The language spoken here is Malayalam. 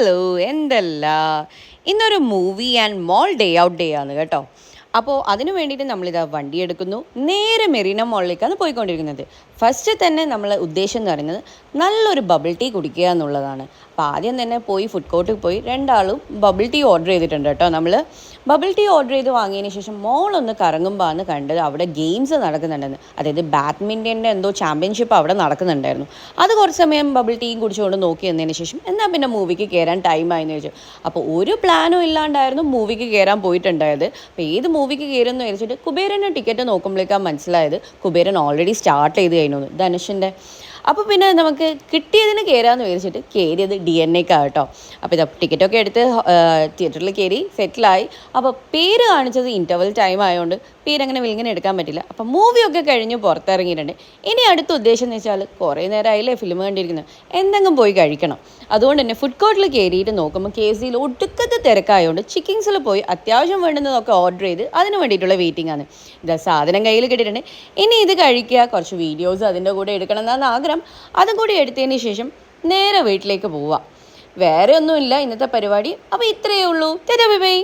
ഹലോ എന്തല്ല ഇന്നൊരു മൂവി ആൻഡ് മോൾ ഡേ ഔട്ട് ഡേ ആണ് കേട്ടോ. അപ്പോൾ അതിന് വേണ്ടിയിട്ട് നമ്മളിതാ വണ്ടി എടുക്കുന്നു, നേരെ മെറീന മോളിലേക്കാണ് പോയിക്കൊണ്ടിരിക്കുന്നത്. ഫസ്റ്റ് തന്നെ നമ്മൾ ഉദ്ദേശം എന്ന് പറയുന്നത് നല്ലൊരു ബബിൾ ടീ കുടിക്കുക എന്നുള്ളതാണ്. അപ്പോൾ ആദ്യം തന്നെ പോയി ഫുഡ് കോർട്ടിൽ പോയി രണ്ടാളും ബബിൾ ടീ ഓർഡർ ചെയ്തിട്ടുണ്ട് കേട്ടോ. നമ്മൾ ബബിൾ ടീ ഓർഡർ ചെയ്ത് വാങ്ങിയതിന് ശേഷം മോളൊന്ന് കറങ്ങുമ്പോഴാണ് കണ്ടത് അവിടെ ഗെയിംസ് നടക്കുന്നുണ്ടെന്ന്. അതായത് ബാഡ്മിൻ്റൻ്റെ എന്തോ ചാമ്പ്യൻഷിപ്പ് അവിടെ നടക്കുന്നുണ്ടായിരുന്നു. അത് കുറച്ച് സമയം ബബിൾ ടീയും കുടിച്ചുകൊണ്ട് നോക്കി വന്നതിന് ശേഷം എന്നാൽ പിന്നെ മൂവിക്ക് കയറാൻ ടൈമായെന്ന് ചോദിച്ചു. അപ്പോൾ ഒരു പ്ലാനും ഇല്ലാണ്ടായിരുന്നു മൂവിക്ക് കയറാൻ പോയിട്ടുണ്ടായത്. അപ്പോൾ ഏത് മൂവിക്ക് കയറുമെന്ന് വിചാരിച്ചിട്ട് കുബേരൻ്റെ ടിക്കറ്റ് നോക്കുമ്പോഴേക്കാണ് മനസ്സിലായത് കുബേരൻ ഓൾറെഡി സ്റ്റാർട്ട് ചെയ്ത് കഴിഞ്ഞു ധനുഷിൻ്റെ. അപ്പോൾ പിന്നെ നമുക്ക് കിട്ടിയതിന് കയറാമെന്ന് വിചാരിച്ചിട്ട് കയറിയത് DNA കേട്ടോ. അപ്പോൾ ഇതാ ടിക്കറ്റൊക്കെ എടുത്ത് തിയേറ്ററിൽ കയറി സെറ്റിലായി. അപ്പോൾ പേര് കാണിച്ചത് ഇൻ്റർവൽ ടൈം ആയതുകൊണ്ട് പേരങ്ങനെ വിളിങ്ങനെ എടുക്കാൻ പറ്റില്ല. അപ്പോൾ മൂവിയൊക്കെ കഴിഞ്ഞ് പുറത്തിറങ്ങിയിട്ടുണ്ട്. ഇനി അടുത്ത ഉദ്ദേശം എന്ന് വെച്ചാൽ കുറേ നേരമായില്ലേ ഫിലിം കണ്ടിരിക്കുന്നത്, എന്തെങ്കിലും പോയി കഴിക്കണം. അതുകൊണ്ട് തന്നെ ഫുഡ് കോർട്ടിൽ കയറിയിട്ട് നോക്കുമ്പോൾ KFCയിൽ ഒടുക്കത്തെ തിരക്കായതുകൊണ്ട് ചിക്കിങ്സിൽ പോയി അത്യാവശ്യം വേണ്ടുന്നതൊക്കെ ഓർഡർ ചെയ്ത് അതിന് വേണ്ടിയിട്ടുള്ള വെയിറ്റിംഗ് ആണ്. ഇതാ സാധനം കയ്യിൽ കിട്ടിയിട്ടുണ്ട്. ഇനി ഇത് കഴിക്കുക, കുറച്ച് വീഡിയോസ് അതിൻ്റെ കൂടെ എടുക്കണം എന്നാണ് ആഗ്രഹം. അതും കൂടി എടുത്തതിന് ശേഷം നേരെ വീട്ടിലേക്ക് പോവാം. വേറെ ഒന്നുമില്ല ഇന്നത്തെ പരിപാടി. അപ്പോൾ ഇത്രയേ ഉള്ളൂ. Bye bye.